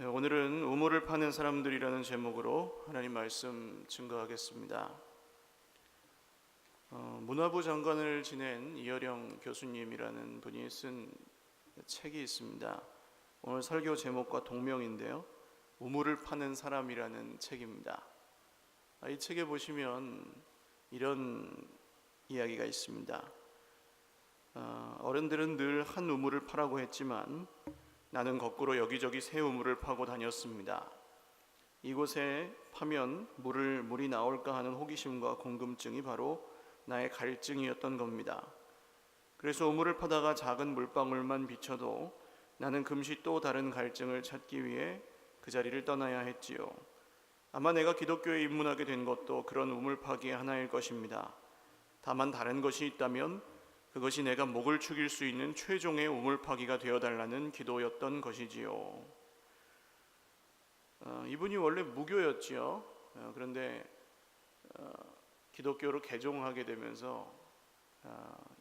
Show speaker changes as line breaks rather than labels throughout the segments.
네, 오늘은 우물을 파는 사람들이라는 제목으로 하나님 말씀 증거하겠습니다. 문화부 장관을 지낸 이어령 교수님이라는 분이 쓴 책이 있습니다. 오늘 설교 제목과 동명인데요. 우물을 파는 사람이라는 책입니다. 이 책에 보시면 이런 이야기가 있습니다. 어른들은 늘 한 우물을 파라고 했지만 나는 거꾸로 여기저기 새 우물을 파고 다녔습니다. 이곳에 파면 물이 나올까 하는 호기심과 궁금증이 바로 나의 갈증이었던 겁니다. 그래서 우물을 파다가 작은 물방울만 비쳐도 나는 금시 또 다른 갈증을 찾기 위해 그 자리를 떠나야 했지요. 아마 내가 기독교에 입문하게 된 것도 그런 우물 파기의 하나일 것입니다. 다만 다른 것이 있다면 그것이 내가 목을 축일 수 있는 최종의 우물파기가 되어달라는 기도였던 것이지요. 이분이 원래 무교였지요. 그런데 기독교로 개종하게 되면서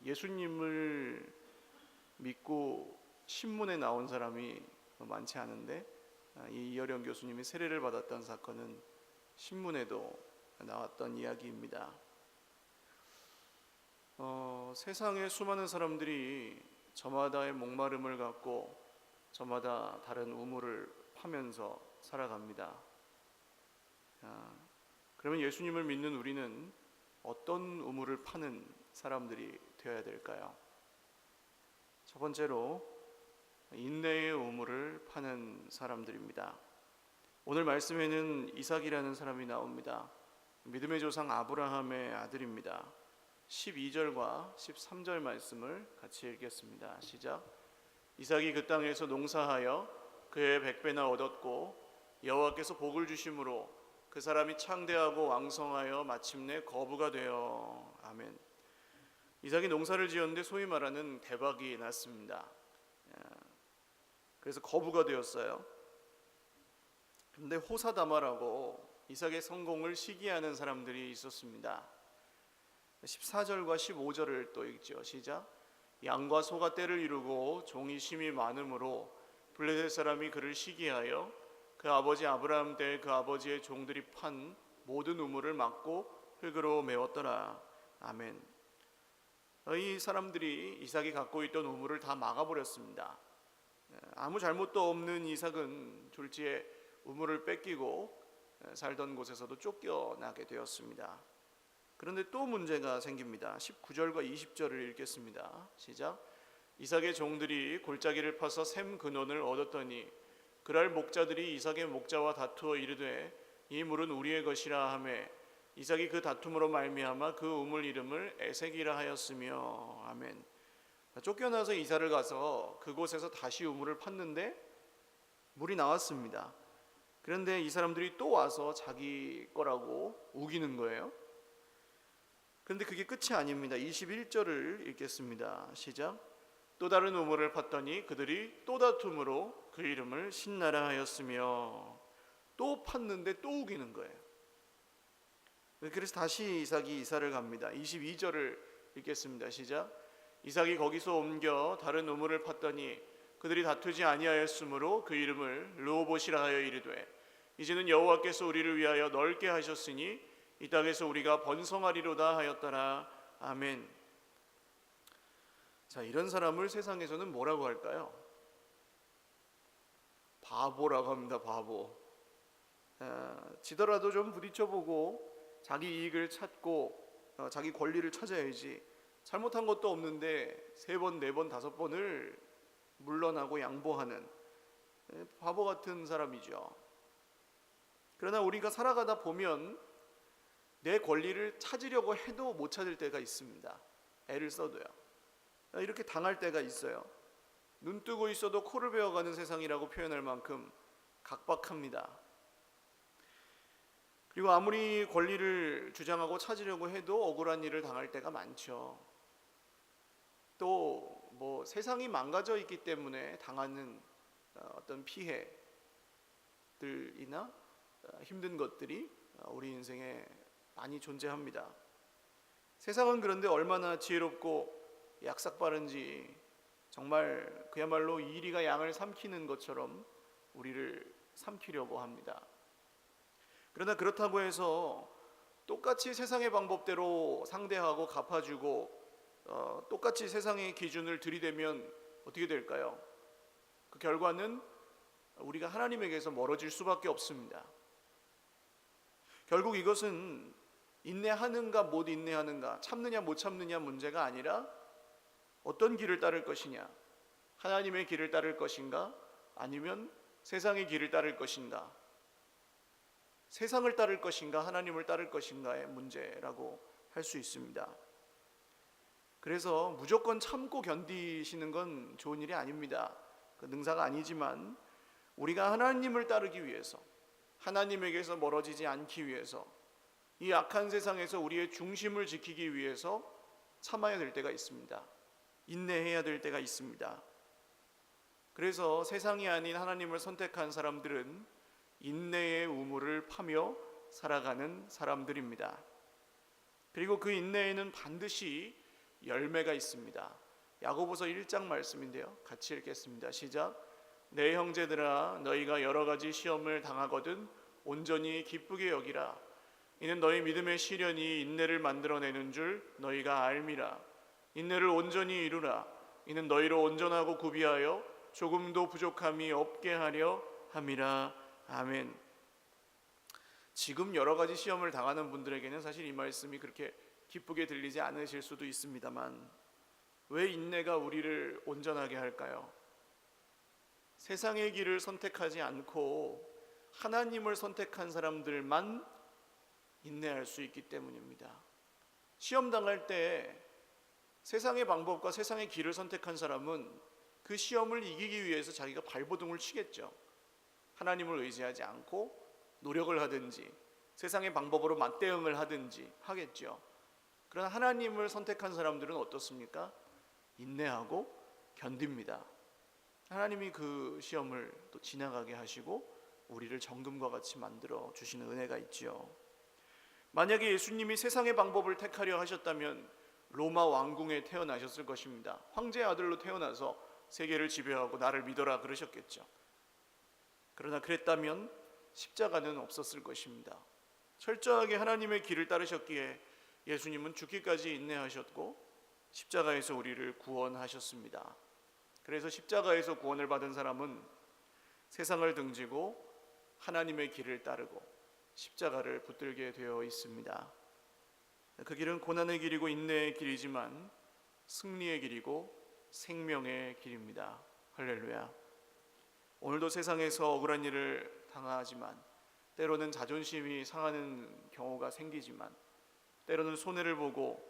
예수님을 믿고 신문에 나온 사람이 많지 않은데 이 이어령 교수님이 세례를 받았던 사건은 신문에도 나왔던 이야기입니다. 세상에 수많은 사람들이 저마다의 목마름을 갖고 저마다 다른 우물을 파면서 살아갑니다. 그러면 예수님을 믿는 우리는 어떤 우물을 파는 사람들이 되어야 될까요? 첫 번째로 인내의 우물을 파는 사람들입니다. 오늘 말씀에는 이삭이라는 사람이 나옵니다. 믿음의 조상 아브라함의 아들입니다. 12절과 13절 말씀을 같이 읽겠습니다. 시작. 이삭이 그 땅에서 농사하여 그의 100배나 얻었고 여호와께서 복을 주심으로 그 사람이 창대하고 왕성하여 마침내 거부가 되어. 아멘. 이삭이 농사를 지었는데 소위 말하는 대박이 났습니다. 그래서 거부가 되었어요. 그런데 호사다마라고 이삭의 성공을 시기하는 사람들이 있었습니다. 14절과 15절을 또 읽죠. 시작. 양과 소가 떼를 이루고 종이 심이 많으므로 블레셋 사람이 그를 시기하여 그 아버지 아브라함 때 그 아버지의 종들이 판 모든 우물을 막고 흙으로 메웠더라. 아멘. 이 사람들이 이삭이 갖고 있던 우물을 다 막아버렸습니다. 아무 잘못도 없는 이삭은 졸지에 우물을 뺏기고 살던 곳에서도 쫓겨나게 되었습니다. 그런데 또 문제가 생깁니다. 19절과 20절을 읽겠습니다. 시작. 이삭의 종들이 골짜기를 파서 샘 근원을 얻었더니 그랄 목자들이 이삭의 목자와 다투어 이르되 이 물은 우리의 것이라 하매 이삭이 그 다툼으로 말미암아 그 우물 이름을 에색이라 하였으며. 아멘. 쫓겨나서 이사를 가서 그곳에서 다시 우물을 팠는데 물이 나왔습니다. 그런데 이 사람들이 또 와서 자기 거라고 우기는 거예요. 그런데 그게 끝이 아닙니다. 21절을 읽겠습니다. 시작. 또 다른 우물을 팠더니 그들이 또 다툼으로 그 이름을 신나라 하였으며. 또 팠는데 또 우기는 거예요. 그래서 다시 이삭이 이사를 갑니다. 22절을 읽겠습니다. 시작. 이삭이 거기서 옮겨 다른 우물을 팠더니 그들이 다투지 아니하였으므로 그 이름을 르호봇이라 하여 이르되 이제는 여호와께서 우리를 위하여 넓게 하셨으니 이 땅에서 우리가 번성하리로다 하였더라. 아멘. 자, 이런 사람을 세상에서는 뭐라고 할까요? 바보라고 합니다. 바보. 지더라도 좀 부딪혀보고 자기 이익을 찾고 자기 권리를 찾아야지. 잘못한 것도 없는데 3번, 4번, 5번을 물러나고 양보하는 바보 같은 사람이죠. 그러나 우리가 살아가다 보면 내 권리를 찾으려고 해도 못 찾을 때가 있습니다. 애를 써도요. 이렇게 당할 때가 있어요. 눈 뜨고 있어도 코를 베어가는 세상이라고 표현할 만큼 각박합니다. 그리고 아무리 권리를 주장하고 찾으려고 해도 억울한 일을 당할 때가 많죠. 또 세상이 망가져 있기 때문에 당하는 어떤 피해들이나 힘든 것들이 우리 인생에 많이 존재합니다. 세상은 그런데 얼마나 지혜롭고 약삭빠른지 정말 그야말로 이리가 양을 삼키는 것처럼 우리를 삼키려고 합니다. 그러나 그렇다고 해서 똑같이 세상의 방법대로 상대하고 갚아주고 똑같이 세상의 기준을 들이대면 어떻게 될까요? 그 결과는 우리가 하나님에게서 멀어질 수밖에 없습니다. 결국 이것은 인내하는가 못 인내하는가, 참느냐 못 참느냐 문제가 아니라 어떤 길을 따를 것이냐, 하나님의 길을 따를 것인가 아니면 세상의 길을 따를 것인가, 세상을 따를 것인가 하나님을 따를 것인가의 문제라고 할 수 있습니다. 그래서 무조건 참고 견디시는 건 좋은 일이 아닙니다. 그 능사가 아니지만 우리가 하나님을 따르기 위해서, 하나님에게서 멀어지지 않기 위해서, 이 악한 세상에서 우리의 중심을 지키기 위해서 참아야 될 때가 있습니다. 인내해야 될 때가 있습니다. 그래서 세상이 아닌 하나님을 선택한 사람들은 인내의 우물을 파며 살아가는 사람들입니다. 그리고 그 인내에는 반드시 열매가 있습니다. 야고보서 1장 말씀인데요, 같이 읽겠습니다. 시작. 내 형제들아, 너희가 여러 가지 시험을 당하거든 온전히 기쁘게 여기라. 이는 너희 믿음의 시련이 인내를 만들어내는 줄 너희가 알미라. 인내를 온전히 이루라. 이는 너희로 온전하고 구비하여 조금도 부족함이 없게 하려 함이라. 아멘. 지금 여러 가지 시험을 당하는 분들에게는 사실 이 말씀이 그렇게 기쁘게 들리지 않으실 수도 있습니다만, 왜 인내가 우리를 온전하게 할까요? 세상의 길을 선택하지 않고 하나님을 선택한 사람들만 인내할 수 있기 때문입니다. 시험 당할 때 세상의 방법과 세상의 길을 선택한 사람은 그 시험을 이기기 위해서 자기가 발버둥을 치겠죠. 하나님을 의지하지 않고 노력을 하든지 세상의 방법으로 맞대응을 하든지 하겠죠. 그러나 하나님을 선택한 사람들은 어떻습니까? 인내하고 견딥니다. 하나님이 그 시험을 또 지나가게 하시고 우리를 정금과 같이 만들어 주시는 은혜가 있지요. 만약에 예수님이 세상의 방법을 택하려 하셨다면 로마 왕궁에 태어나셨을 것입니다. 황제의 아들로 태어나서 세계를 지배하고 나를 믿어라 그러셨겠죠. 그러나 그랬다면 십자가는 없었을 것입니다. 철저하게 하나님의 길을 따르셨기에 예수님은 죽기까지 인내하셨고 십자가에서 우리를 구원하셨습니다. 그래서 십자가에서 구원을 받은 사람은 세상을 등지고 하나님의 길을 따르고 십자가를 붙들게 되어 있습니다. 그 길은 고난의 길이고 인내의 길이지만 승리의 길이고 생명의 길입니다. 할렐루야. 오늘도 세상에서 억울한 일을 당하지만, 때로는 자존심이 상하는 경우가 생기지만, 때로는 손해를 보고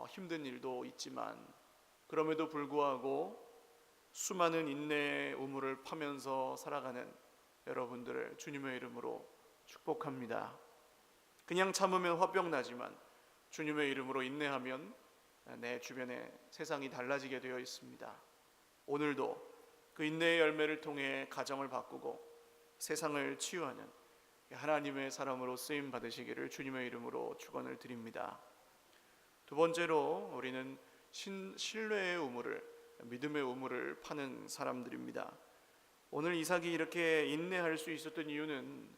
힘든 일도 있지만, 그럼에도 불구하고 수많은 인내의 우물을 파면서 살아가는 여러분들을 주님의 이름으로 축복합니다. 그냥 참으면 화병 나지만 주님의 이름으로 인내하면 내 주변의 세상이 달라지게 되어 있습니다. 오늘도 그 인내의 열매를 통해 가정을 바꾸고 세상을 치유하는 하나님의 사람으로 쓰임 받으시기를 주님의 이름으로 축원을 드립니다. 두 번째로 우리는 신뢰의 우물을, 믿음의 우물을 파는 사람들입니다. 오늘 이삭이 이렇게 인내할 수 있었던 이유는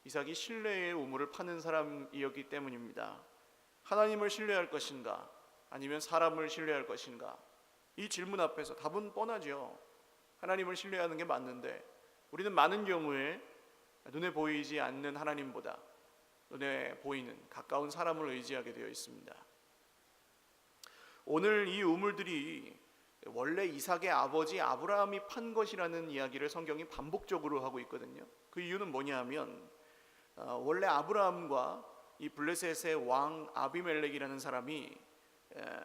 이삭이 신뢰의 우물을 파는 사람이었기 때문입니다. 하나님을 신뢰할 것인가 아니면 사람을 신뢰할 것인가, 이 질문 앞에서 답은 뻔하죠. 하나님을 신뢰하는 게 맞는데 우리는 많은 경우에 눈에 보이지 않는 하나님보다 눈에 보이는 가까운 사람을 의지하게 되어 있습니다. 오늘 이 우물들이 원래 이삭의 아버지 아브라함이 판 것이라는 이야기를 성경이 반복적으로 하고 있거든요. 그 이유는 뭐냐면 원래 아브라함과 이 블레셋의 왕 아비멜렉이라는 사람이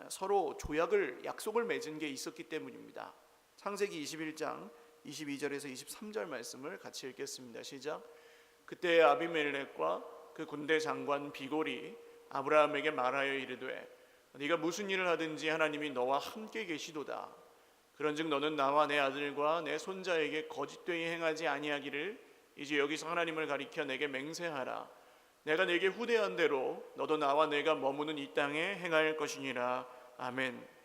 서로 약속을 맺은 게 있었기 때문입니다. 창세기 21장 22절에서 23절 말씀을 같이 읽겠습니다. 시작. 그때 아비멜렉과 그 군대 장관 비골이 아브라함에게 말하여 이르되 네가 무슨 일을 하든지 하나님이 너와 함께 계시도다. 그런즉 너는 나와 내 아들과 내 손자에게 거짓되이 행하지 아니하기를 이제 여기서 하나님을 가리켜 내게 맹세하라. 내가 내게 후대한 대로 너도 나와 내가 머무는 이 땅에 행할 것이니라. 아멘.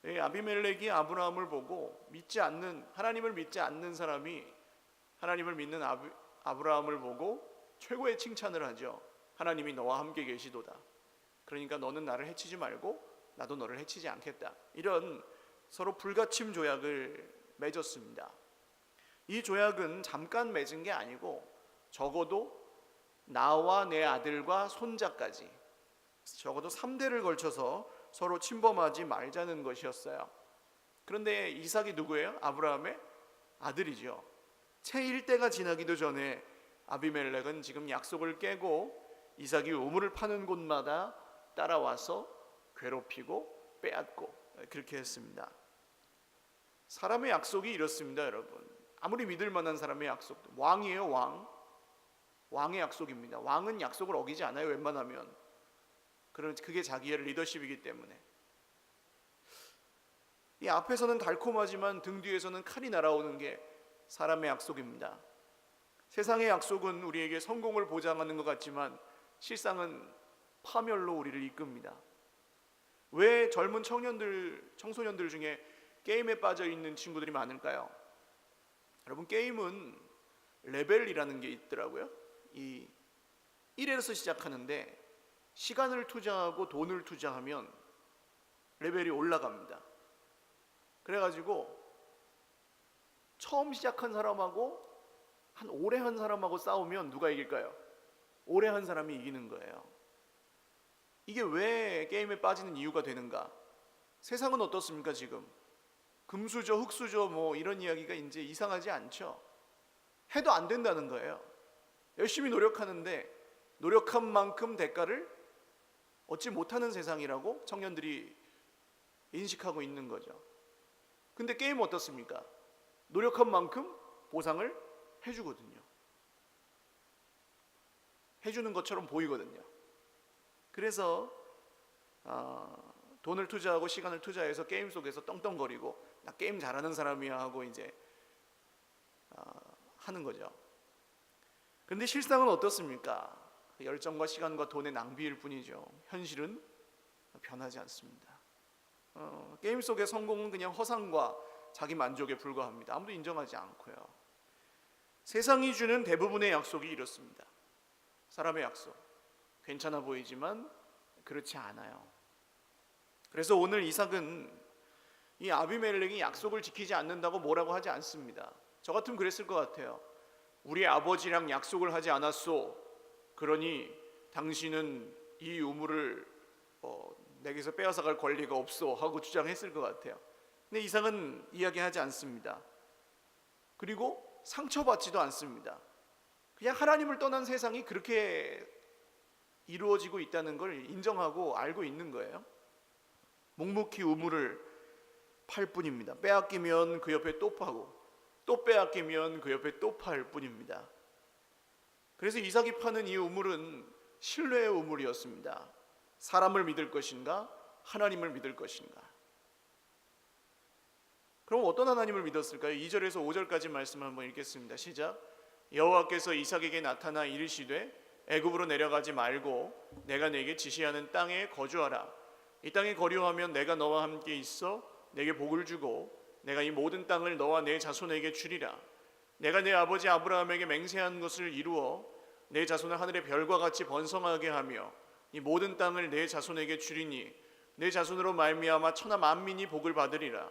아비멜렉이 아브라함을 보고 하나님을 믿지 않는 사람이 하나님을 믿는 아브라함을 보고 최고의 칭찬을 하죠. 하나님이 너와 함께 계시도다. 그러니까 너는 나를 해치지 말고 나도 너를 해치지 않겠다. 이런 서로 불가침 조약을 맺었습니다. 이 조약은 잠깐 맺은 게 아니고 적어도 나와 내 아들과 손자까지 적어도 3대를 걸쳐서 서로 침범하지 말자는 것이었어요. 그런데 이삭이 누구예요? 아브라함의 아들이죠. 채 1대가 지나기도 전에 아비멜렉은 지금 약속을 깨고 이삭이 우물을 파는 곳마다 따라와서 괴롭히고 빼앗고 그렇게 했습니다. 사람의 약속이 이렇습니다, 여러분. 아무리 믿을 만한 사람의 약속도, 왕이에요, 왕의 약속입니다. 왕은 약속을 어기지 않아요, 웬만하면. 그게 자기의 리더십이기 때문에. 이 앞에서는 달콤하지만 등 뒤에서는 칼이 날아오는 게 사람의 약속입니다. 세상의 약속은 우리에게 성공을 보장하는 것 같지만 실상은 파멸로 우리를 이끕니다. 왜 젊은 청소년들 중에 게임에 빠져 있는 친구들이 많을까요? 여러분, 게임은 레벨이라는 게 있더라고요. 이 1에서 시작하는데 시간을 투자하고 돈을 투자하면 레벨이 올라갑니다. 그래가지고 처음 시작한 사람하고 한 오래 한 사람하고 싸우면 누가 이길까요? 오래 한 사람이 이기는 거예요. 이게 왜 게임에 빠지는 이유가 되는가? 세상은 어떻습니까? 지금 금수저, 흙수저 뭐 이런 이야기가 이제 이상하지 않죠. 해도 안 된다는 거예요. 열심히 노력하는데 노력한 만큼 대가를 얻지 못하는 세상이라고 청년들이 인식하고 있는 거죠. 근데 게임 어떻습니까? 노력한 만큼 보상을 해주거든요. 해주는 것처럼 보이거든요. 그래서 돈을 투자하고 시간을 투자해서 게임 속에서 떵떵거리고 나 게임 잘하는 사람이야 하고 이제 하는 거죠. 그런데 실상은 어떻습니까? 열정과 시간과 돈의 낭비일 뿐이죠. 현실은 변하지 않습니다. 게임 속의 성공은 그냥 허상과 자기 만족에 불과합니다. 아무도 인정하지 않고요. 세상이 주는 대부분의 약속이 이렇습니다. 사람의 약속, 괜찮아 보이지만 그렇지 않아요. 그래서 오늘 이삭은 이 아비멜렉이 약속을 지키지 않는다고 뭐라고 하지 않습니다. 저 같으면 그랬을 것 같아요. 우리 아버지랑 약속을 하지 않았소. 그러니 당신은 이 우물을 내게서 빼앗아갈 권리가 없어 하고 주장했을 것 같아요. 근데 이삭은 이야기하지 않습니다. 그리고 상처받지도 않습니다. 그냥 하나님을 떠난 세상이 그렇게 이루어지고 있다는 걸 인정하고 알고 있는 거예요. 묵묵히 우물을 팔 뿐입니다. 빼앗기면 그 옆에 또 파고 또 빼앗기면 그 옆에 또 팔 뿐입니다. 그래서 이삭이 파는 이 우물은 신뢰의 우물이었습니다. 사람을 믿을 것인가 하나님을 믿을 것인가. 그럼 어떤 하나님을 믿었을까요? 2절에서 5절까지 말씀을 한번 읽겠습니다. 시작. 여호와께서 이삭에게 나타나 이르시되 애굽으로 내려가지 말고 내가 네게 지시하는 땅에 거주하라. 이 땅에 거류하면 내가 너와 함께 있어 내게 복을 주고 내가 이 모든 땅을 너와 내 자손에게 주리라. 내가 내 아버지 아브라함에게 맹세한 것을 이루어 내 자손을 하늘의 별과 같이 번성하게 하며 이 모든 땅을 내 자손에게 주리니 내 자손으로 말미암아 천하 만민이 복을 받으리라.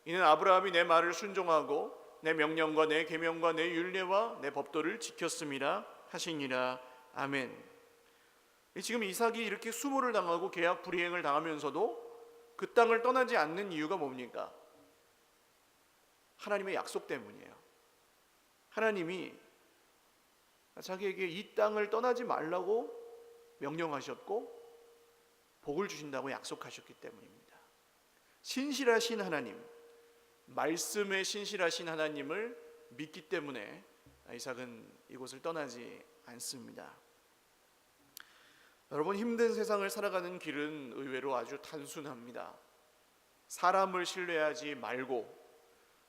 이는 아브라함이 내 말을 순종하고 내 명령과 내 계명과 내 율례와 내 법도를 지켰음이라 하시니라. 아멘. 지금 이삭이 이렇게 수모를 당하고 계약 불이행을 당하면서도 그 땅을 떠나지 않는 이유가 뭡니까? 하나님의 약속 때문이에요. 하나님이 자기에게 이 땅을 떠나지 말라고 명령하셨고 복을 주신다고 약속하셨기 때문입니다. 신실하신 하나님, 말씀에 신실하신 하나님을 믿기 때문에 이삭은 이곳을 떠나지 않습니다. 여러분, 힘든 세상을 살아가는 길은 의외로 아주 단순합니다. 사람을 신뢰하지 말고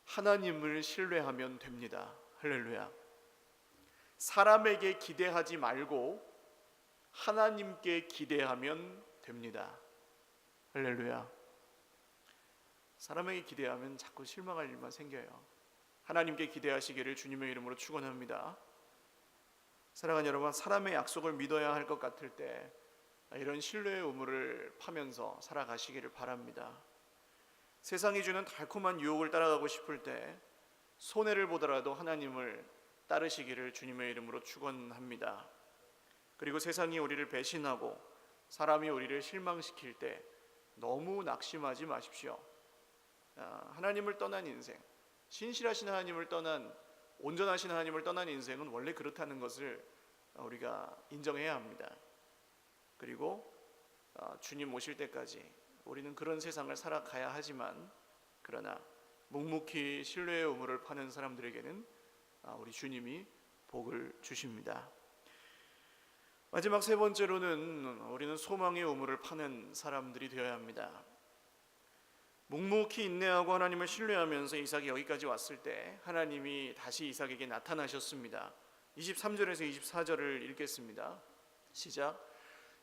하나님을 신뢰하면 됩니다. 할렐루야. 사람에게 기대하지 말고 하나님께 기대하면 됩니다. 할렐루야. 사람에게 기대하면 자꾸 실망할 일만 생겨요. 하나님께 기대하시기를 주님의 이름으로 축원합니다. 사랑하는 여러분, 사람의 약속을 믿어야 할 것 같을 때 이런 신뢰의 우물을 파면서 살아가시기를 바랍니다. 세상이 주는 달콤한 유혹을 따라가고 싶을 때 손해를 보더라도 하나님을 따르시기를 주님의 이름으로 축원합니다. 그리고 세상이 우리를 배신하고 사람이 우리를 실망시킬 때 너무 낙심하지 마십시오. 하나님을 떠난 인생, 신실하신 하나님을 떠난, 온전하신 하나님을 떠난 인생은 원래 그렇다는 것을 우리가 인정해야 합니다. 그리고 주님 오실 때까지 우리는 그런 세상을 살아가야 하지만, 그러나 묵묵히 신뢰의 우물을 파는 사람들에게는 우리 주님이 복을 주십니다. 마지막 세 번째로는 우리는 소망의 우물을 파는 사람들이 되어야 합니다. 묵묵히 인내하고 하나님을 신뢰하면서 이삭이 여기까지 왔을 때 하나님이 다시 이삭에게 나타나셨습니다. 23절에서 24절을 읽겠습니다. 시작.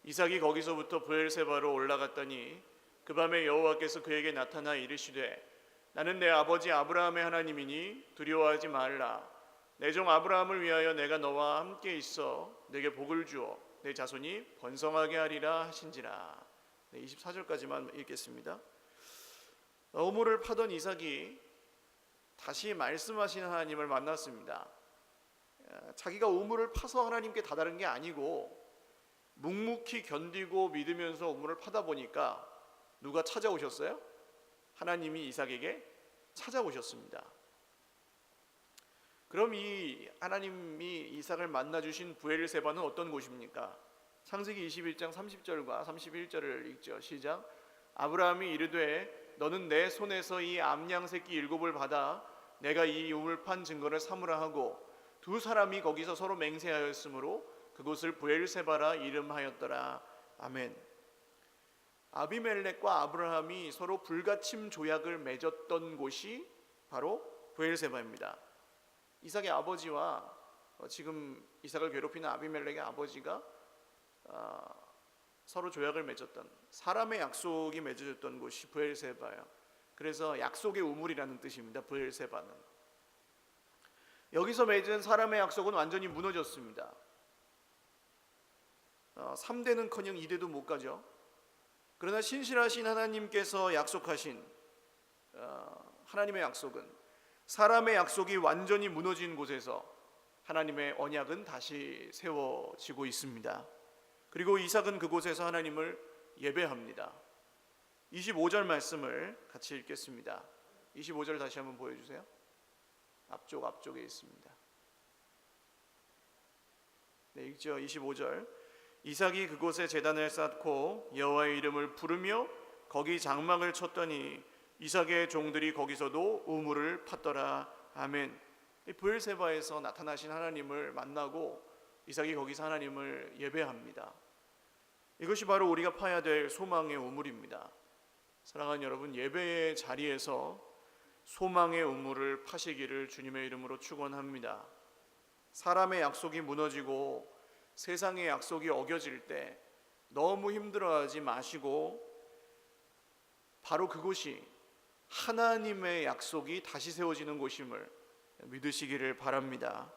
이삭이 거기서부터 브엘세바로 올라갔더니 그 밤에 여호와께서 그에게 나타나 이르시되 나는 내 아버지 아브라함의 하나님이니 두려워하지 말라. 내 종 아브라함을 위하여 내가 너와 함께 있어 내게 복을 주어 내 자손이 번성하게 하리라 하신지라. 24절까지만 읽겠습니다. 우물을 파던 이삭이 다시 말씀하시는 하나님을 만났습니다. 자기가 우물을 파서 하나님께 다다른 게 아니고 묵묵히 견디고 믿으면서 우물을 파다 보니까 누가 찾아오셨어요? 하나님이 이삭에게 찾아오셨습니다. 그럼 이 하나님이 이삭을 만나주신 브엘세바는 어떤 곳입니까? 창세기 21장 30절과 31절을 읽죠. 시작. 아브라함이 이르되 너는 내 손에서 이 암양 새끼 7을 받아 내가 이 우물 판 증거를 삼으라 하고 두 사람이 거기서 서로 맹세하였으므로 그곳을 브엘세바라 이름하였더라. 아멘. 아비멜렉과 아브라함이 서로 불가침 조약을 맺었던 곳이 바로 브엘세바입니다. 이삭의 아버지와 지금 이삭을 괴롭히는 아비멜렉의 아버지가 서로 조약을 맺었던, 사람의 약속이 맺어졌던 곳이 브엘세바예요. 그래서 약속의 우물이라는 뜻입니다. 브엘세바는. 여기서 맺은 사람의 약속은 완전히 무너졌습니다. 3대는커녕 2대도 못 가죠. 그러나 신실하신 하나님께서 약속하신 하나님의 약속은, 사람의 약속이 완전히 무너진 곳에서 하나님의 언약은 다시 세워지고 있습니다. 그리고 이삭은 그곳에서 하나님을 예배합니다. 25절 말씀을 같이 읽겠습니다. 25절 다시 한번 보여주세요. 앞쪽에 있습니다. 네, 읽죠. 25절. 이삭이 그곳에 제단을 쌓고 여호와의 이름을 부르며 거기 장막을 쳤더니 이삭의 종들이 거기서도 우물을 팠더라. 아멘. 브엘세바에서 나타나신 하나님을 만나고 이삭이 거기서 하나님을 예배합니다. 이것이 바로 우리가 파야 될 소망의 우물입니다. 사랑하는 여러분, 예배의 자리에서 소망의 우물을 파시기를 주님의 이름으로 축원합니다. 사람의 약속이 무너지고 세상의 약속이 어겨질 때 너무 힘들어하지 마시고 바로 그곳이 하나님의 약속이 다시 세워지는 곳임을 믿으시기를 바랍니다.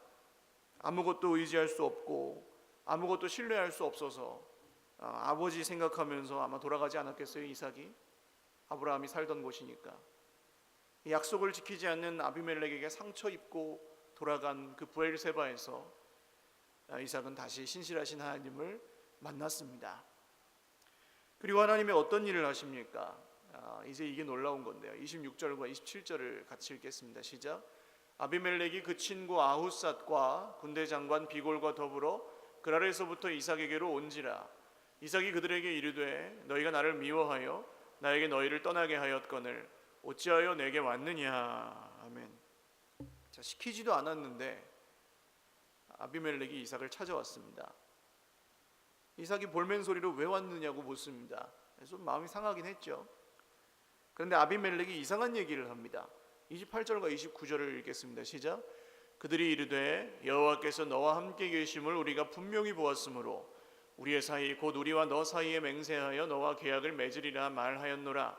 아무것도 의지할 수 없고 아무것도 신뢰할 수 없어서 아버지 생각하면서 아마 돌아가지 않았겠어요? 이삭이 아브라함이 살던 곳이니까. 약속을 지키지 않는 아비멜렉에게 상처 입고 돌아간 그 브엘세바에서 이삭은 다시 신실하신 하나님을 만났습니다. 그리고 하나님이 어떤 일을 하십니까? 이제 이게 놀라운 건데요. 26절과 27절을 같이 읽겠습니다. 시작. 아비멜렉이 그 친구 아후삿과 군대 장관 비골과 더불어 그랄에서부터 이삭에게로 온지라. 이삭이 그들에게 이르되 너희가 나를 미워하여 나에게 너희를 떠나게 하였거늘 어찌하여 내게 왔느냐. 아멘. 자, 시키지도 않았는데 아비멜렉이 이삭을 찾아왔습니다. 이삭이 볼멘 소리로 왜 왔느냐고 묻습니다. 좀 마음이 상하긴 했죠. 그런데 아비멜렉이 이상한 얘기를 합니다. 28절과 29절을 읽겠습니다. 시작. 그들이 이르되 여호와께서 너와 함께 계심을 우리가 분명히 보았으므로 우리의 사이 곧 우리와 너 사이에 맹세하여 너와 계약을 맺으리라 말하였노라.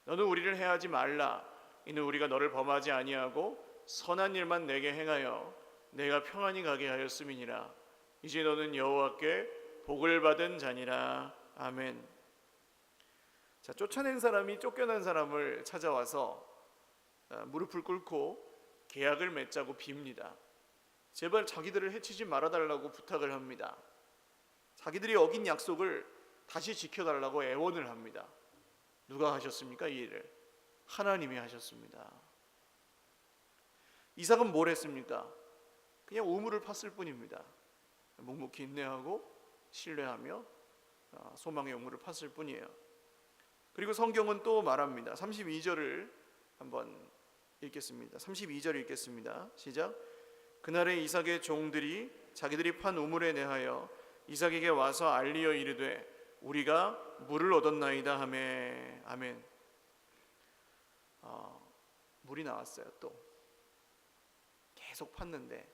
너는 우리를 해하지 말라. 이는 우리가 너를 범하지 아니하고 선한 일만 내게 행하여 내가 평안히 가게 하였음이니라. 이제 너는 여호와께 복을 받은 자니라. 아멘. 자, 쫓아낸 사람이 쫓겨난 사람을 찾아와서 무릎을 꿇고 계약을 맺자고 빕니다. 제발 자기들을 해치지 말아달라고 부탁을 합니다. 자기들이 어긴 약속을 다시 지켜달라고 애원을 합니다. 누가 하셨습니까? 이 일을 하나님이 하셨습니다. 이삭은 뭘 했습니까? 그냥 우물을 팠을 뿐입니다. 묵묵히 인내하고 신뢰하며 소망의 우물을 팠을 뿐이에요. 그리고 성경은 또 말합니다. 32절을 한번 읽겠습니다. 32절 읽겠습니다. 시작. 그날에 이삭의 종들이 자기들이 판 우물에 대하여 이삭에게 와서 알리어 이르되 우리가 물을 얻었나이다 하매. 아멘. 물이 나왔어요. 또 계속 팠는데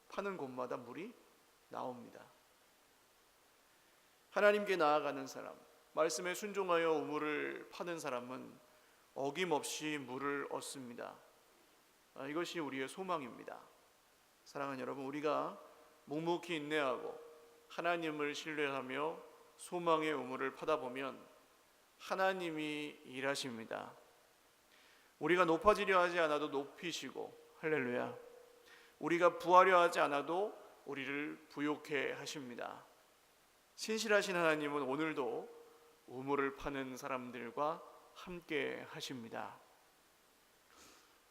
파는 곳마다 물이 나옵니다. 하나님께 나아가는 사람, 말씀에 순종하여 우물을 파는 사람은 어김없이 물을 얻습니다. 이것이 우리의 소망입니다. 사랑하는 여러분, 우리가 묵묵히 인내하고 하나님을 신뢰하며 소망의 우물을 파다 보면 하나님이 일하십니다. 우리가 높아지려 하지 않아도 높이시고, 할렐루야, 우리가 부하려 하지 않아도 우리를 부욕해 하십니다. 신실하신 하나님은 오늘도 우물을 파는 사람들과 함께 하십니다.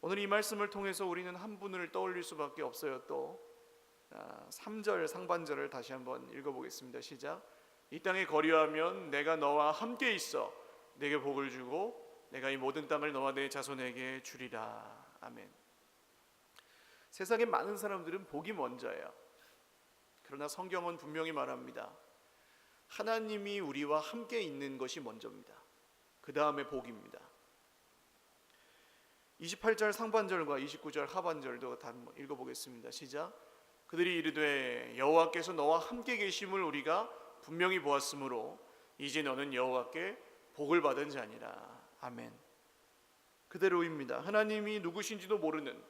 오늘 이 말씀을 통해서 우리는 한 분을 떠올릴 수밖에 없어요. 또 3절 상반절을 다시 한번 읽어보겠습니다. 시작. 이 땅에 거류하면 내가 너와 함께 있어 내게 복을 주고 내가 이 모든 땅을 너와 내 자손에게 주리라. 아멘. 세상에 많은 사람들은 복이 먼저예요. 그러나 성경은 분명히 말합니다. 하나님이 우리와 함께 있는 것이 먼저입니다. 그 다음에 복입니다. 28절 상반절과 29절 하반절도 다 읽어보겠습니다. 시작. 그들이 이르되 여호와께서 너와 함께 계심을 우리가 분명히 보았으므로 이제 너는 여호와께 복을 받은 자니라. 아멘. 그대로입니다. 하나님이 누구신지도 모르는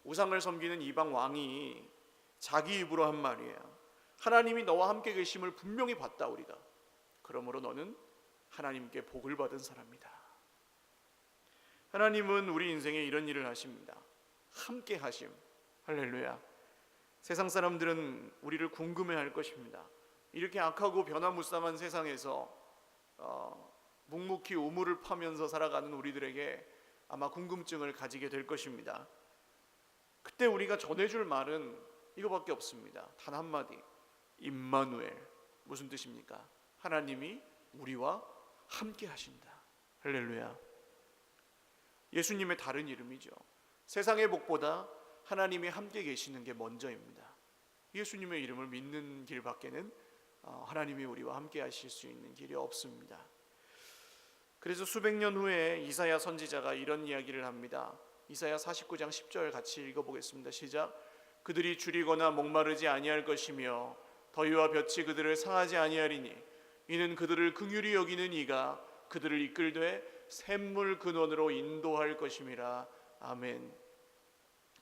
우상을 섬기는 이방 왕이 자기 입으로 한 말이에요. 하나님이 너와 함께 계심을 분명히 봤다 우리가. 그러므로 너는 하나님께 복을 받은 사람이다. 하나님은 우리 인생에 이런 일을 하십니다. 함께 하심. 할렐루야. 세상 사람들은 우리를 궁금해할 것입니다. 이렇게 악하고 변화무쌍한 세상에서 묵묵히 우물을 파면서 살아가는 우리들에게 아마 궁금증을 가지게 될 것입니다. 그때 우리가 전해줄 말은 이거밖에 없습니다. 단 한마디. 임마누엘. 무슨 뜻입니까? 하나님이 우리와 함께 하신다. 할렐루야. 예수님의 다른 이름이죠. 세상의 복보다 하나님이 함께 계시는 게 먼저입니다. 예수님의 이름을 믿는 길밖에는 하나님이 우리와 함께 하실 수 있는 길이 없습니다. 그래서 수백 년 후에 이사야 선지자가 이런 이야기를 합니다. 이사야 49장 10절 같이 읽어보겠습니다. 시작. 그들이 줄이거나 목마르지 아니할 것이며 더위와 볕이 그들을 상하지 아니하리니 이는 그들을 긍휼히 여기는 이가 그들을 이끌되 샘물 근원으로 인도할 것임이라. 아멘.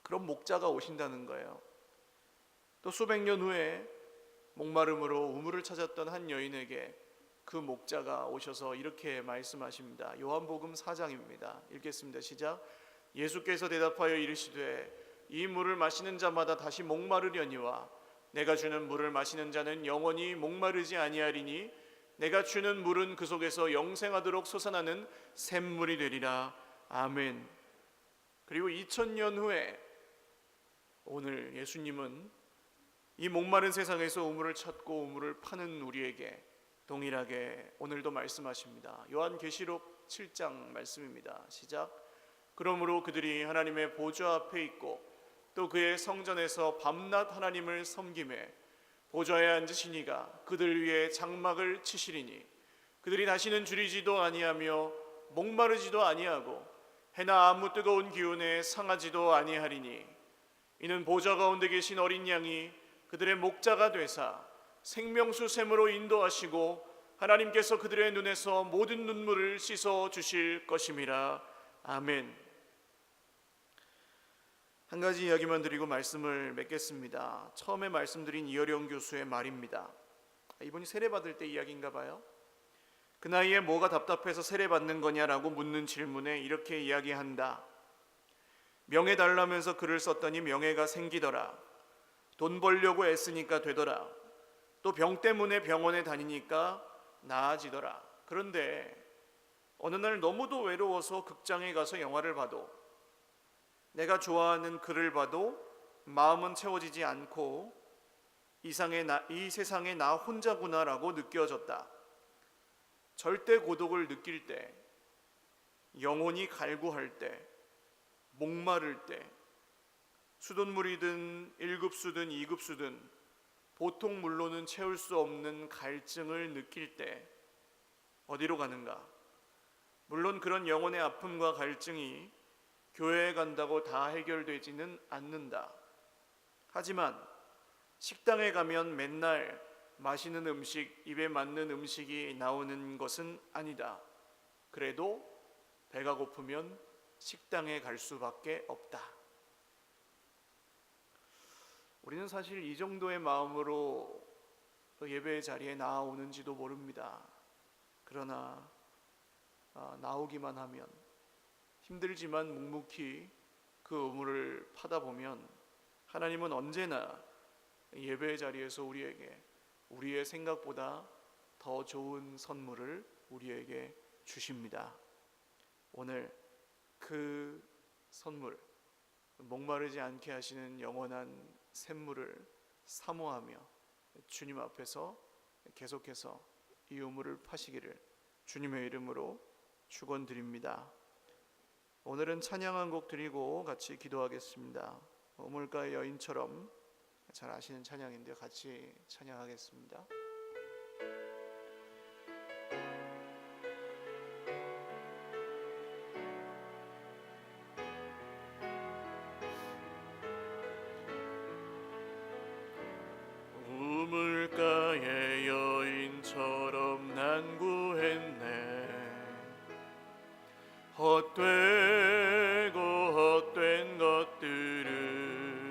그럼 목자가 오신다는 거예요. 또 수백 년 후에 목마름으로 우물을 찾았던 한 여인에게 그 목자가 오셔서 이렇게 말씀하십니다. 요한복음 4장입니다. 읽겠습니다. 시작. 예수께서 대답하여 이르시되 이 물을 마시는 자마다 다시 목마르려니와 내가 주는 물을 마시는 자는 영원히 목마르지 아니하리니 내가 주는 물은 그 속에서 영생하도록 솟아나는 샘물이 되리라. 아멘. 그리고 2000년 후에 오늘 예수님은 이 목마른 세상에서 우물을 찾고 우물을 파는 우리에게 동일하게 오늘도 말씀하십니다. 요한계시록 7장 말씀입니다. 시작. 그러므로 그들이 하나님의 보좌 앞에 있고 또 그의 성전에서 밤낮 하나님을 섬기매 보좌에 앉으신 이가 그들 위에 장막을 치시리니 그들이 다시는 줄이지도 아니하며 목마르지도 아니하고 해나 아무 뜨거운 기운에 상하지도 아니하리니 이는 보좌 가운데 계신 어린 양이 그들의 목자가 되사 생명수 샘으로 인도하시고 하나님께서 그들의 눈에서 모든 눈물을 씻어 주실 것임이라. 아멘. 한 가지 이야기만 드리고 말씀을 맺겠습니다. 처음에 말씀드린 이어령 교수의 말입니다. 이분이 세례받을 때 이야기인가 봐요. 그 나이에 뭐가 답답해서 세례받는 거냐라고 묻는 질문에 이렇게 이야기한다. 명예 달라면서 글을 썼더니 명예가 생기더라. 돈 벌려고 애쓰니까 되더라. 또 병 때문에 병원에 다니니까 나아지더라. 그런데 어느 날 너무도 외로워서 극장에 가서 영화를 봐도 내가 좋아하는 글을 봐도 마음은 채워지지 않고 이 세상에 나 혼자구나라고 느껴졌다. 절대 고독을 느낄 때, 영혼이 갈구할 때, 목마를 때, 수돗물이든 1급수든 2급수든 보통 물로는 채울 수 없는 갈증을 느낄 때 어디로 가는가? 물론 그런 영혼의 아픔과 갈증이 교회에 간다고 다 해결되지는 않는다. 하지만 식당에 가면 맨날 맛있는 음식, 입에 맞는 음식이 나오는 것은 아니다. 그래도 배가 고프면 식당에 갈 수밖에 없다. 우리는 사실 이 정도의 마음으로 예배 자리에 나오는지도 모릅니다. 그러나 나오기만 하면 힘들지만 묵묵히 그 우물을 파다 보면 하나님은 언제나 예배 자리에서 우리에게 우리의 생각보다 더 좋은 선물을 우리에게 주십니다. 오늘 그 선물, 목마르지 않게 하시는 영원한 샘물을 사모하며 주님 앞에서 계속해서 이 우물을 파시기를 주님의 이름으로 축원드립니다. 오늘은 찬양 한 곡 드리고 같이 기도하겠습니다. 우물가의 여인처럼 잘 아시는 찬양인데 같이 찬양하겠습니다. 우물가의 여인처럼 난구했네. 헛되고 헛된 것들을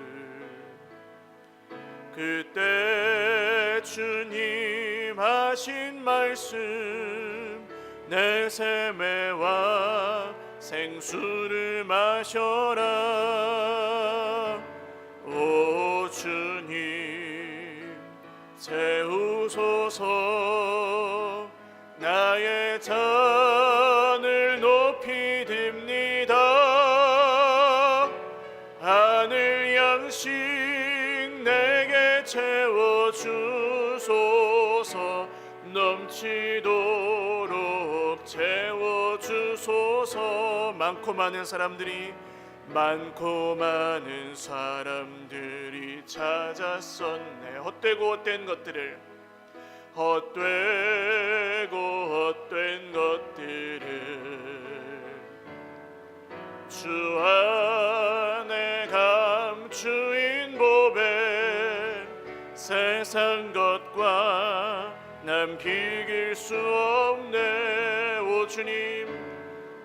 그때 주님 하신 말씀 내 샘에와 생수를 마셔라. 오 주님 채우소서. 나의 잔을 높이 듭니다. 하늘 양식 내게 채워주소서. 넘치도록 채워주소서. 많고 많은 사람들이 찾았었네. 헛되고 헛된 것들을, 헛되고 헛된 것들을 주 안에 감추인 보배. 세상 것과 난 비길 수 없네. 오 주님,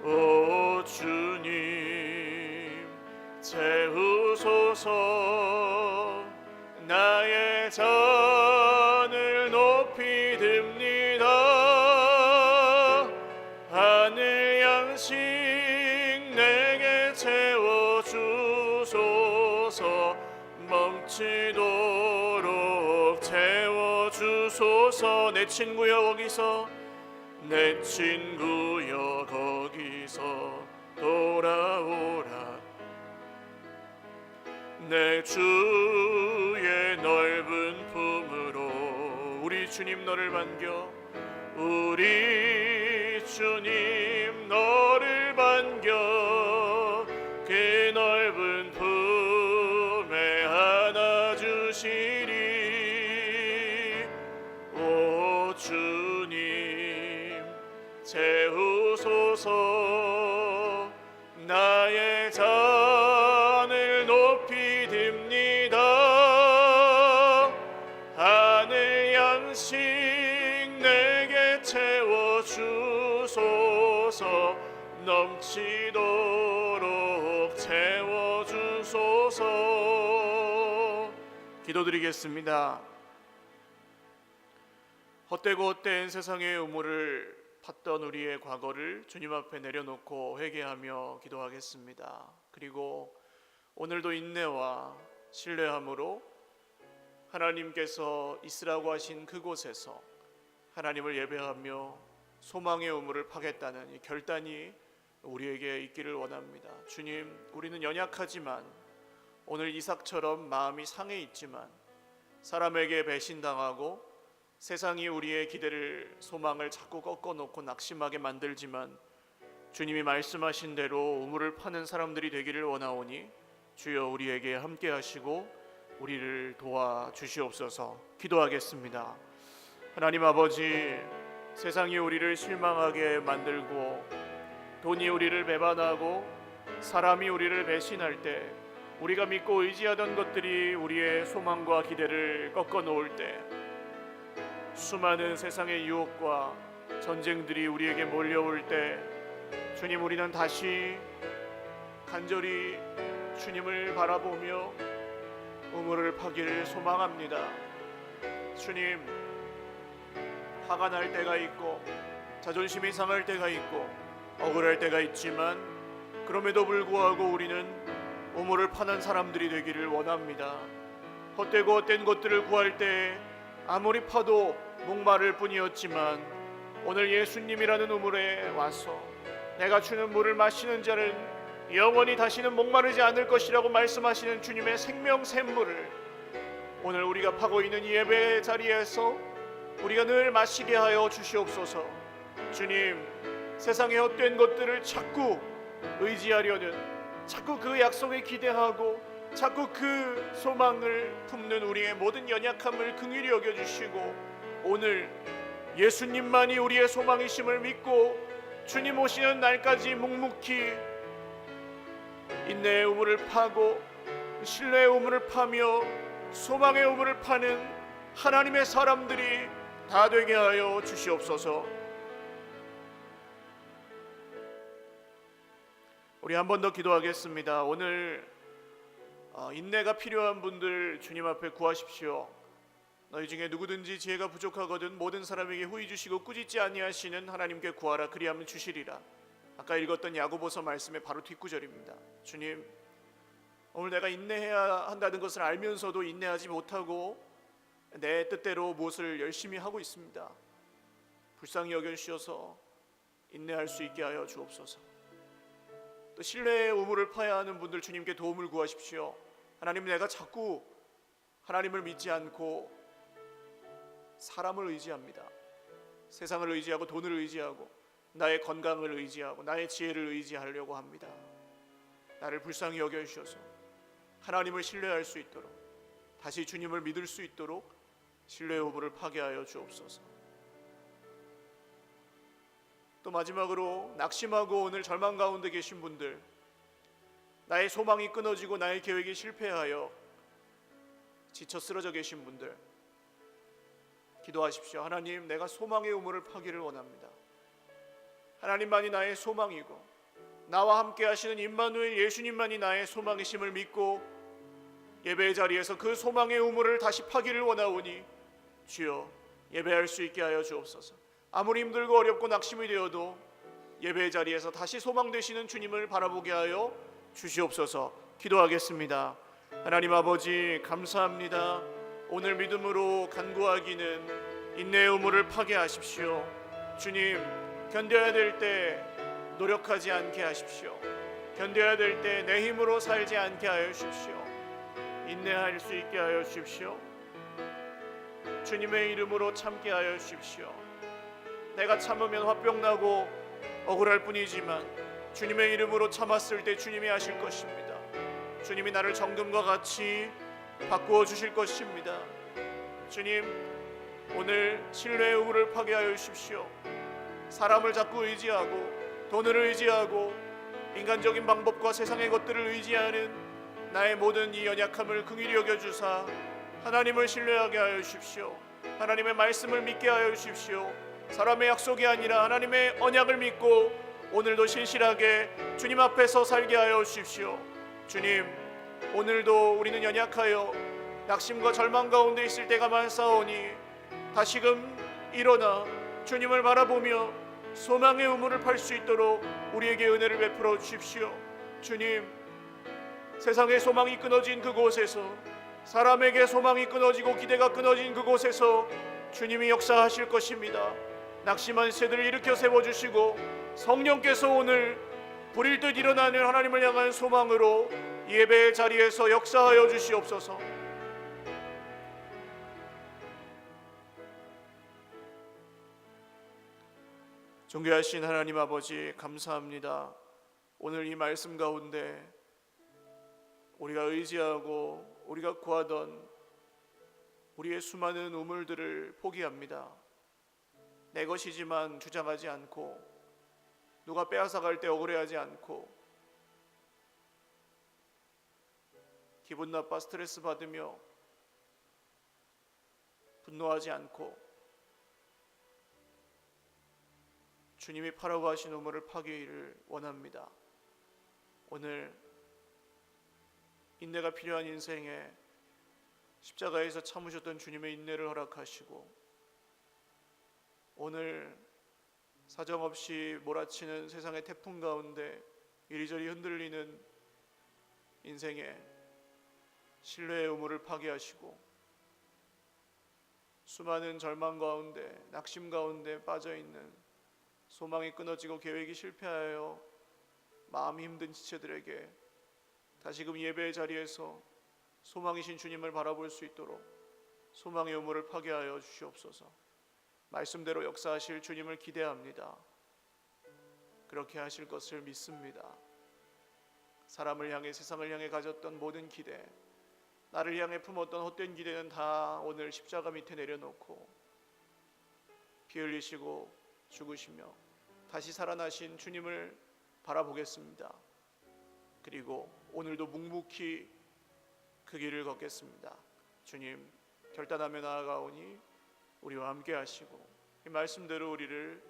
오 주님 채우소서. 나의 잔을 높이 듭니다. 하늘 양식 내게 채워주소서. 멈추도록 채워주소서. 내 친구여 거기서, 내 친구여 거기서 돌아오라. 내 주의 넓은 품으로 우리 주님 너를 반겨. 우리 주님 너를 반겨. 그 넓은 품에 안아주시리. 오 주님 채우소서. 나의 잔을 높이 듭니다. 하늘 양식 내게 채워주소서. 넘치도록 채워주소서. 주옵소서. 기도드리겠습니다. 헛되고 헛된 세상의 우물을 팠던 우리의 과거를 주님 앞에 내려놓고 회개하며 기도하겠습니다. 그리고 오늘도 인내와 신뢰함으로 하나님께서 있으라고 하신 그곳에서 하나님을 예배하며 소망의 우물을 파겠다는 이 결단이 우리에게 있기를 원합니다. 주님, 우리는 연약하지만 오늘 이삭처럼 마음이 상해 있지만 사람에게 배신당하고 세상이 우리의 기대를 소망을 자꾸 꺾어놓고 낙심하게 만들지만 주님이 말씀하신 대로 우물을 파는 사람들이 되기를 원하오니 주여 우리에게 함께 하시고 우리를 도와주시옵소서. 기도하겠습니다. 하나님 아버지, 세상이 우리를 실망하게 만들고 돈이 우리를 배반하고 사람이 우리를 배신할 때 우리가 믿고 의지하던 것들이 우리의 소망과 기대를 꺾어놓을 때 수많은 세상의 유혹과 전쟁들이 우리에게 몰려올 때 주님, 우리는 다시 간절히 주님을 바라보며 우물을 파기를 소망합니다. 주님, 화가 날 때가 있고 자존심이 상할 때가 있고 억울할 때가 있지만 그럼에도 불구하고 우리는 우물을 파는 사람들이 되기를 원합니다. 헛되고 헛된 것들을 구할 때 아무리 파도 목마를 뿐이었지만 오늘 예수님이라는 우물에 와서 내가 주는 물을 마시는 자는 영원히 다시는 목마르지 않을 것이라고 말씀하시는 주님의 생명 샘물을 오늘 우리가 파고 있는 이 예배 자리에서 우리가 늘 마시게 하여 주시옵소서. 주님, 세상의 헛된 것들을 자꾸 의지하려는, 자꾸 그 약속에 기대하고 자꾸 그 소망을 품는 우리의 모든 연약함을 긍휼히 여겨주시고 오늘 예수님만이 우리의 소망이심을 믿고 주님 오시는 날까지 묵묵히 인내의 우물을 파고 신뢰의 우물을 파며 소망의 우물을 파는 하나님의 사람들이 다 되게 하여 주시옵소서. 우리 한 번 더 기도하겠습니다. 오늘 인내가 필요한 분들 주님 앞에 구하십시오. 너희 중에 누구든지 지혜가 부족하거든 모든 사람에게 후히 주시고 꾸짖지 아니하시는 하나님께 구하라 그리하면 주시리라. 아까 읽었던 야고보서 말씀의 바로 뒷구절입니다. 주님, 오늘 내가 인내해야 한다는 것을 알면서도 인내하지 못하고 내 뜻대로 무엇을 열심히 하고 있습니다. 불쌍히 여겨주셔서 인내할 수 있게 하여 주옵소서. 또 신뢰의 우물을 파야 하는 분들 주님께 도움을 구하십시오. 하나님, 내가 자꾸 하나님을 믿지 않고 사람을 의지합니다. 세상을 의지하고 돈을 의지하고 나의 건강을 의지하고 나의 지혜를 의지하려고 합니다. 나를 불쌍히 여겨주셔서 하나님을 신뢰할 수 있도록 다시 주님을 믿을 수 있도록 신뢰의 우물을 파게 하여 주옵소서. 또 마지막으로 낙심하고 오늘 절망 가운데 계신 분들, 나의 소망이 끊어지고 나의 계획이 실패하여 지쳐 쓰러져 계신 분들 기도하십시오. 하나님, 내가 소망의 우물을 파기를 원합니다. 하나님만이 나의 소망이고 나와 함께 하시는 임마누엘 예수님만이 나의 소망이심을 믿고 예배의 자리에서 그 소망의 우물을 다시 파기를 원하오니 주여 예배할 수 있게 하여 주옵소서. 아무리 힘들고 어렵고 낙심이 되어도 예배의 자리에서 다시 소망 되시는 주님을 바라보게 하여 주시옵소서. 기도하겠습니다. 하나님 아버지, 감사합니다. 오늘 믿음으로 간구하기는 인내의 우물을 파게 하십시오. 주님, 견뎌야 될 때 노력하지 않게 하십시오. 견뎌야 될 때 내 힘으로 살지 않게 하여 주십시오. 인내할 수 있게 하여 주십시오. 주님의 이름으로 참게 하여 주십시오. 내가 참으면 화병나고 억울할 뿐이지만 주님의 이름으로 참았을 때 주님이 하실 것입니다. 주님이 나를 정금과 같이 바꾸어 주실 것입니다. 주님, 오늘 신뢰의 우물을 파게 하여 주십시오. 사람을 자꾸 의지하고 돈을 의지하고 인간적인 방법과 세상의 것들을 의지하는 나의 모든 이 연약함을 긍휼히 여겨주사 하나님을 신뢰하게 하여 주십시오. 하나님의 말씀을 믿게 하여 주십시오. 사람의 약속이 아니라 하나님의 언약을 믿고 오늘도 신실하게 주님 앞에서 살게 하여 주십시오. 주님, 오늘도 우리는 연약하여 낙심과 절망 가운데 있을 때가 많사오니 다시금 일어나 주님을 바라보며 소망의 우물을 팔 수 있도록 우리에게 은혜를 베풀어 주십시오. 주님, 세상의 소망이 끊어진 그곳에서, 사람에게 소망이 끊어지고 기대가 끊어진 그곳에서 주님이 역사하실 것입니다. 낙심한 새들을 일으켜 세워주시고 성령께서 오늘 불일 듯 일어나는 하나님을 향한 소망으로 예배의 자리에서 역사하여 주시옵소서. 존귀하신 하나님 아버지, 감사합니다. 오늘 이 말씀 가운데 우리가 의지하고 우리가 구하던 우리의 수많은 우물들을 포기합니다. 내 것이지만 주장하지 않고, 누가 빼앗아갈 때 억울해하지 않고, 기분 나빠 스트레스 받으며 분노하지 않고 주님이 파라고 하신 우물을 파기를 원합니다. 오늘 인내가 필요한 인생에 십자가에서 참으셨던 주님의 인내를 허락하시고, 오늘 사정없이 몰아치는 세상의 태풍 가운데 이리저리 흔들리는 인생에 신뢰의 우물을 파괴하시고, 수많은 절망 가운데 낙심 가운데 빠져있는, 소망이 끊어지고 계획이 실패하여 마음이 힘든 지체들에게 다시금 예배의 자리에서 소망이신 주님을 바라볼 수 있도록 소망의 우물을 파괴하여 주시옵소서. 말씀대로 역사하실 주님을 기대합니다. 그렇게 하실 것을 믿습니다. 사람을 향해, 세상을 향해 가졌던 모든 기대, 나를 향해 품었던 헛된 기대는 다 오늘 십자가 밑에 내려놓고 피 흘리시고 죽으시며 다시 살아나신 주님을 바라보겠습니다. 그리고 오늘도 묵묵히 그 길을 걷겠습니다. 주님, 결단하며 나아가오니 우리와 함께 하시고 이 말씀대로 우리를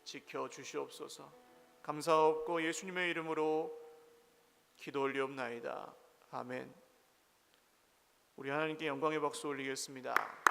지켜 주시옵소서. 감사하옵고 예수님의 이름으로 기도 올리옵나이다. 아멘. 우리 하나님께 영광의 박수 올리겠습니다.